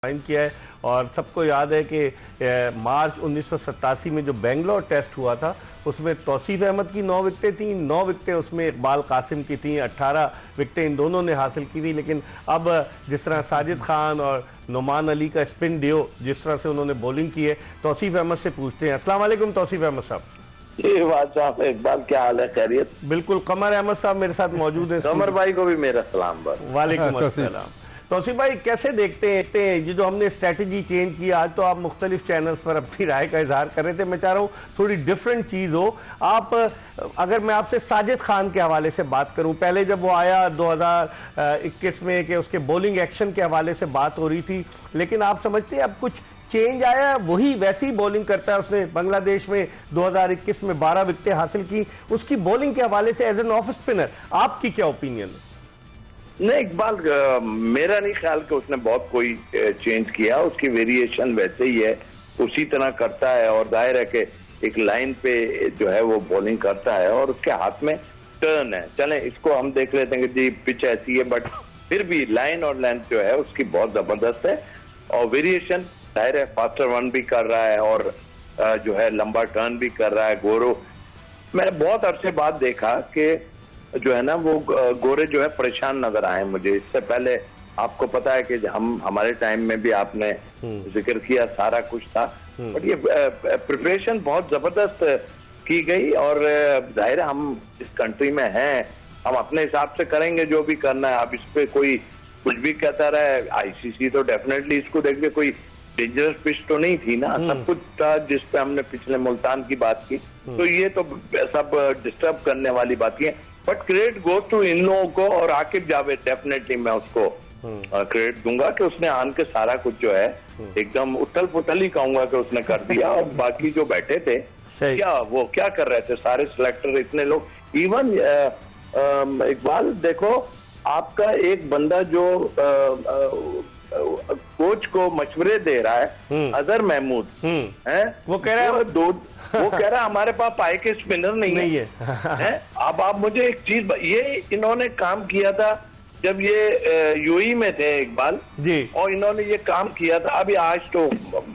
Sign किया है। और सबको याद है कि मार्च 1987 में जो बेंगलोर टेस्ट हुआ था उसमें तौसीफ अहमद की 9 विकेटें थीं, 9 विकेटें उसमें इकबाल कासिम की थीं, 18 विकेटें इन दोनों ने हासिल की थी। लेकिन अब जिस तरह साजिद खान और नुमान अली का स्पिन डियो जिस तरह से उन्होंने बॉलिंग की है, तौसीफ अहमद से पूछते हैं। अस्सलाम वालेकुम तौसीफ अहमद साहब। जी बात साहब, इकबाल क्या हाल है? खैरियत? बिल्कुल, कमर अहमद साहब मेरे साथ मौजूद हैं। कमर भाई को भी मेरा सलाम। वालेकुम अस्सलाम। तौसीफ भाई कैसे देखते हैं ये जो हमने स्ट्रेटजी चेंज की? आज तो आप मुख्तलिफ चैनल्स पर अपनी राय का इजहार कर रहे थे, मैं चाह रहा हूँ थोड़ी डिफरेंट चीज़ हो। आप अगर मैं आपसे साजिद खान के हवाले से बात करूँ, पहले जब वो आया 2021 में कि उसके बॉलिंग एक्शन के हवाले से बात हो रही थी, लेकिन आप समझते हैं अब कुछ चेंज आया? वही वैसी ही बॉलिंग करता है। उसने बांग्लादेश में 2021 में 12 विकेटें हासिल की। उसकी बॉलिंग के हवाले से एज एन ऑफ स्पिनर आपकी क्या ओपिनियन है? नहीं इकबाल, मेरा नहीं ख्याल कि उसने बहुत कोई चेंज किया। उसकी वेरिएशन वैसे ही है, उसी तरह करता है। और जाहिर है कि एक लाइन पे जो है वो बॉलिंग करता है और उसके हाथ में टर्न है। चलें इसको हम देख लेते हैं कि जी पिच ऐसी है, बट फिर भी लाइन और लेंथ जो है उसकी बहुत जबरदस्त है। और वेरिएशन जाहिर है, फास्टर वन भी कर रहा है और जो है लंबा टर्न भी कर रहा है। गोरो, मैंने बहुत अरसे बाद देखा कि जो है ना वो गोरे जो है परेशान नजर आए मुझे। इससे पहले आपको पता है कि हमारे टाइम में भी आपने जिक्र किया, सारा कुछ था, बट ये प्रिपरेशन बहुत जबरदस्त की गई। और जाहिर है हम इस कंट्री में हैं, हम अपने हिसाब से करेंगे जो भी करना है। अब इस पे कोई कुछ भी कहता रहे, आईसीसी तो डेफिनेटली इसको देख के कोई डेंजरस पिच तो नहीं थी ना, सब कुछ था जिस पे हमने पिछले मुल्तान की बात की, तो ये तो सब डिस्टर्ब करने वाली बात है। बट क्रेडिट गो टू इन लोगों को, और आकिब जावेद डेफिनेटली मैं उसको क्रेडिट दूंगा कि उसने आन के सारा कुछ जो है एकदम उथल पुथल ही कहूंगा कि उसने कर दिया। और बाकी जो बैठे थे वो क्या कर रहे थे? सारे सिलेक्टर, इतने लोग, इवन इकबाल देखो, आपका एक बंदा जो कोच को मशवरे दे रहा है, अजहर महमूद है, वो कह रहा है वो कह रहा है हमारे पास पाए के स्पिनर नहीं है। अब आप मुझे एक चीज, ये इन्होंने काम किया था जब ये यूएई में थे इकबाल जी, और इन्होंने ये काम किया था। अभी आज तो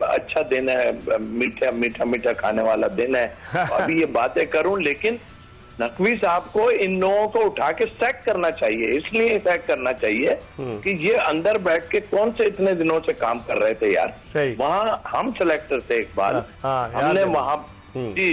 अच्छा दिन है, मीठा मीठा मीठा खाने वाला दिन है, अभी ये बातें करूं, लेकिन नकवी साहब को इन लोगों को उठा के सैक करना चाहिए। इसलिए सैक करना चाहिए कि ये अंदर बैठ के कौन से इतने दिनों से काम कर रहे थे यार। वहां हम सिलेक्टर थे इकबाल, हमने वहां जी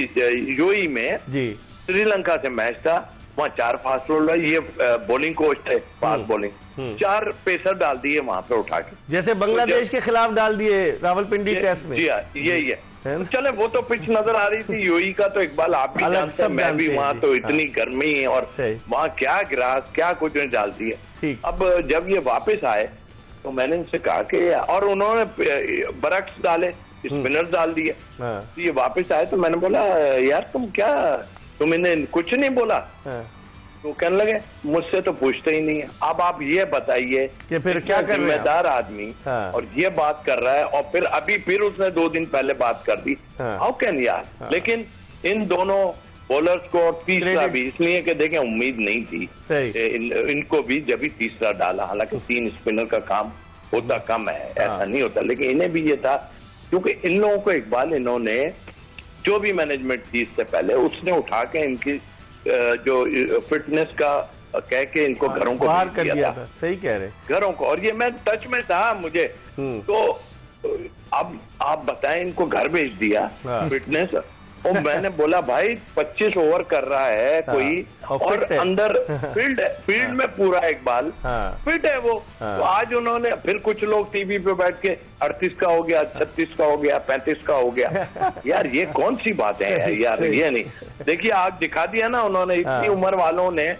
यूएई में जी श्रीलंका से मैच था, वहाँ 4 फास्ट बॉलर, ये बॉलिंग कोच थे, फास्ट बॉलिंग, 4 पेसर डाल दिए वहां पे उठा के, जैसे बांग्लादेश के खिलाफ डाल दिए रावलपिंडी टेस्ट में। जी हाँ, यही है। चले वो तो पिच नजर आ रही थी यूएई का, तो इकबाल आप भी जानते हैं, मैं भी, वहां तो इतनी गर्मी है और वहाँ क्या ग्रास क्या कुछ ने डाल दिए। अब जब ये वापस आए तो मैंने इनसे कहा कि, और उन्होंने बरक्स डाले, स्पिनर डाल दिए, तो ये वापस आए तो मैंने बोला यार तुम इन्हें कुछ नहीं बोला? तो कहने लगे मुझसे तो पूछते ही नहीं है। अब आप ये बताइए कि फिर क्या जिम्मेदार आदमी और ये बात कर रहा है, और फिर उसने 2 दिन पहले बात कर दी, हाउ कैन यार। लेकिन इन दोनों बॉलर्स को, और तीसरा भी इसलिए कि देखें उम्मीद नहीं थी इनको भी, जब भी तीसरा डाला, हालांकि 3 स्पिनर का काम होता कम है, ऐसा नहीं होता, लेकिन इन्हें भी ये था क्योंकि इन लोगों को इकबाल, इन्होंने जो भी मैनेजमेंट थी इससे पहले, उसने उठा के इनकी जो फिटनेस का कह के इनको घरों को बाहर कर दिया था। सही कह रहे, घरों को, और ये मैं टच में था मुझे, तो अब आप बताएं, इनको घर भेज दिया फिटनेस। और मैंने बोला भाई 25 ओवर कर रहा है कोई, और अंदर फील्ड में पूरा इकबाल फिट है वो। तो आज उन्होंने फिर कुछ लोग टीवी पे बैठ के 38 का हो गया, 36 का हो गया, 35 का हो गया। यार ये कौन सी बात है यार, ये नहीं। देखिए आज दिखा दिया ना उन्होंने, इतनी उम्र वालों ने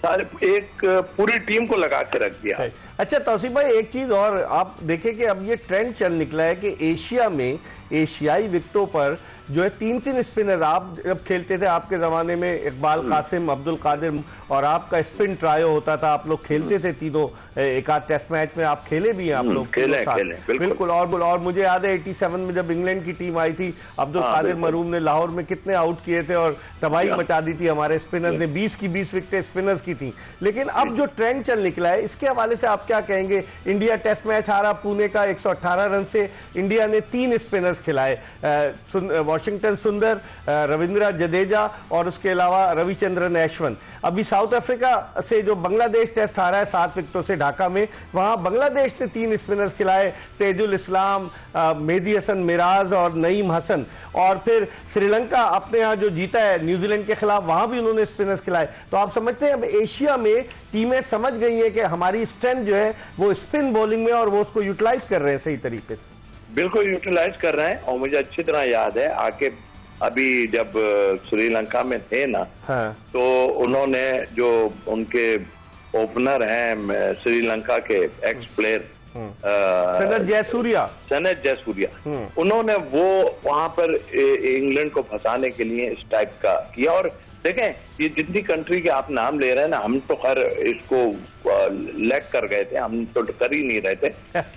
सारे एक पूरी टीम को लगा के रख दिया। अच्छा तौसीफ भाई, एक चीज और आप देखें कि अब ये ट्रेंड चल निकला है कि एशिया में एशियाई विकेटों पर जो है 3-3 स्पिनर, आप जब खेलते थे आपके जमाने में इकबाल कासिम, अब्दुल कादिर, और आपका स्पिन ट्रायो होता था, आप लोग खेलते थे तीनों, एक आध टेस्ट मैच में आप खेले भी हैं आप लोग बिल्कुल। और मुझे याद है 87 में जब इंग्लैंड की टीम आई थी, अब्दुल कादिर मरूम ने लाहौर में कितने आउट किए थे और तबाही मचा दी थी हमारे स्पिनर ने, 20 की 20 विकेटें स्पिनर्स की थी। लेकिन अब जो ट्रेंड चल निकला है, इसके हवाले से आप आप क्या कहेंगे? इंडिया टेस्ट मैच हारा पुणे का 118 रन से। इंडिया ने 3 स्पिनर्स खिलाए, वॉशिंगटन सुंदर, रविंद्र जडेजा और उसके अलावा रविचंद्रन अश्विन। अभी साउथ अफ्रीका से जो बांग्लादेश टेस्ट हारा है 7 विकेटों से ढाका में, वहां बांग्लादेश ने 3 स्पिनर्स खिलाए, तेजुल इस्लाम, मेहदी हसन मिराज और नईम हसन। और फिर श्रीलंका अपने यहाँ जो जीता है न्यूजीलैंड के खिलाफ, वहां भी उन्होंने स्पिनर्स खिलाए। तो आप समझते हैं अब एशिया में टीमें समझ गई हैं कि हमारी स्ट्रेंथ जो है वो स्पिन बॉलिंग में, और वो उसको यूटिलाइज कर रहे हैं सही तरीके से। बिल्कुल यूटिलाइज कर रहे हैं। और मुझे अच्छी तरह याद है आके अभी जब श्रीलंका में थे ना, हाँ। तो उन्होंने जो उनके ओपनर हैं श्रीलंका के एक्स प्लेयर सनत जयसूर्या, उन्होंने वो वहां पर इंग्लैंड को फंसाने के लिए इस टाइप का किया। और देखें, ये जितनी कंट्री के आप नाम ले रहे हैं ना, हम तो खैर इसको लैग कर गए थे, हम तो कर ही नहीं रहे थे।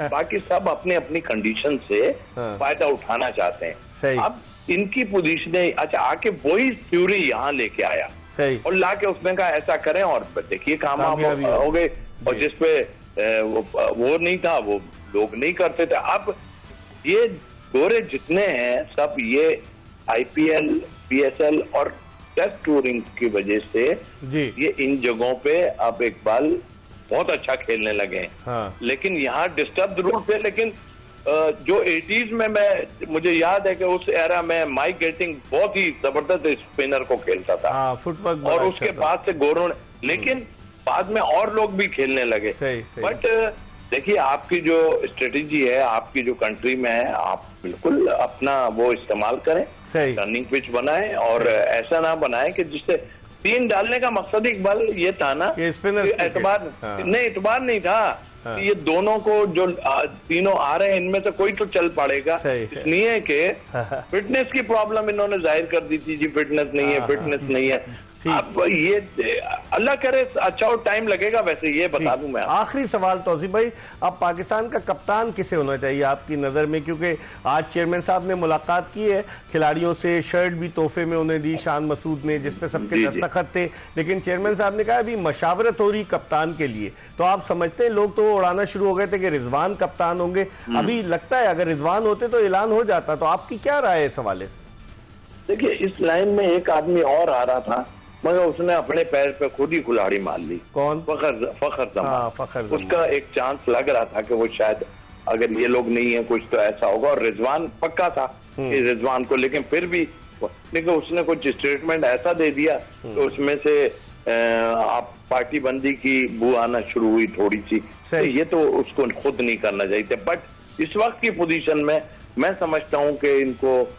बाकी सब अपनी अपनी कंडीशन से फायदा उठाना चाहते हैं। अब इनकी पोजीशन, अच्छा आके वही थ्योरी यहाँ लेके आया और लाके उसने कहा ऐसा करें, और देखिए कामयाब हो गए। और जिसपे वो नहीं था, वो लोग नहीं करते थे। अब ये गोरे जितने हैं सब ये IPL, PSL और टेस्ट टूरिंग की वजह से ये इन जगहों पे अब इकबाल बहुत अच्छा खेलने लगे हैं। हाँ। लेकिन यहाँ डिस्टर्ब जरूर थे, लेकिन जो 80s में मुझे याद है कि उस एरा में माइक गेटिंग बहुत ही जबरदस्त स्पिनर को खेलता था। हाँ, फुटवर्क और उसके बाद से गोरों ने, लेकिन बाद में और लोग भी खेलने लगे। बट देखिए, आपकी जो स्ट्रेटेजी है, आपकी जो कंट्री में है, आप बिल्कुल अपना वो इस्तेमाल करें, रनिंग पिच बनाएं, और ऐसा ना बनाएं कि जिससे 3 डालने का मकसद इकबाल ये था ना, एतबार नहीं था। ये दोनों को जो तीनों आ रहे हैं, इनमें से कोई तो चल पड़ेगा। इसलिए कि फिटनेस की प्रॉब्लम इन्होंने जाहिर कर दी थी, जी फिटनेस नहीं है। अब ये अल्लाह करे अच्छा और टाइम लगेगा। वैसे ये बता दूं मैं, आखिरी सवाल तौसीफ भाई, अब पाकिस्तान का कप्तान किसे होना चाहिए आपकी नजर में? क्योंकि आज चेयरमैन साहब ने मुलाकात की है खिलाड़ियों से, शर्ट भी तोहफे में उन्हें दी शान मसूद ने, जिसपे सबके दस्तखत थे, लेकिन चेयरमैन साहब ने कहा अभी मशावरत हो रही कप्तान के लिए। तो आप समझते हैं, लोग तो उड़ाना शुरू हो गए थे कि रिजवान कप्तान होंगे, अभी लगता है अगर रिजवान होते तो ऐलान हो जाता। तो आपकी क्या राय है इस हवाले से? देखिए, इस लाइन में एक आदमी और आ रहा था, मगर उसने अपने पैर पे खुद ही कुल्हाड़ी मार ली। कौन? फखर जमान। उसका एक चांस लग रहा था कि वो शायद, अगर ये लोग नहीं है कुछ तो ऐसा होगा। और रिजवान पक्का था कि रिजवान को, लेकिन फिर भी उसने कुछ स्टेटमेंट ऐसा दे दिया तो उसमें से आप पार्टी बंदी की बू आना शुरू हुई थोड़ी सी। तो ये तो उसको खुद नहीं करना चाहिए। बट इस वक्त की पोजीशन में मैं समझता हूँ कि इनको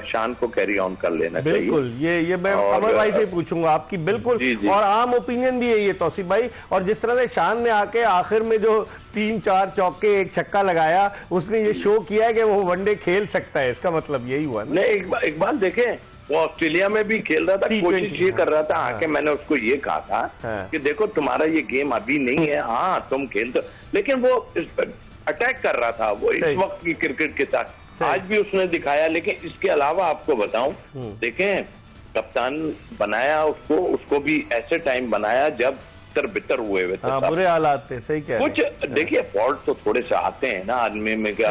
शान को कैरी ऑन कर लेना चाहिए। बिल्कुल, ये मैं अमर भाई से पूछूंगा आपकी, बिल्कुल जी। और आम ओपिनियन भी है ये तौसीफ भाई। और जिस तरह से शान ने आके आखिर में जो 3-4 चौके 1 छक्का लगाया, उसने ये शो किया है कि वो वनडे खेल सकता है। इसका मतलब यही हुआ ना। नहीं, एक बार देखें, वो ऑस्ट्रेलिया में भी खेल रहा था, कोशिश ये कर रहा था आके। मैंने उसको ये कहा था कि देखो तुम्हारा ये गेम अभी नहीं है, हाँ तुम खेलते, लेकिन वो अटैक कर रहा था वो इस वक्त की क्रिकेट के साथ। आज भी उसने दिखाया। लेकिन इसके अलावा आपको बताऊं, देखें, कप्तान बनाया उसको भी ऐसे टाइम बनाया जब बितर हुए थे, बुरे हालात थे। सही कह रहे हैं। कुछ देखिए, फॉल्ट तो थोड़े से आते हैं ना आदमी में, क्या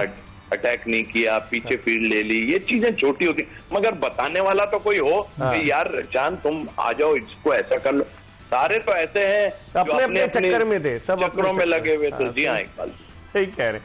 अटैक नहीं किया, पीछे फील्ड ले ली, ये चीजें छोटी होती, मगर बताने वाला तो कोई हो कि यार जान तुम आ जाओ, इसको ऐसा कर लो। सारे तो ऐसे हैं अपने चक्कर में थे, सब चक्करों में लगे हुए थे। जी हाँ, इकबाल सही कह रहे हैं।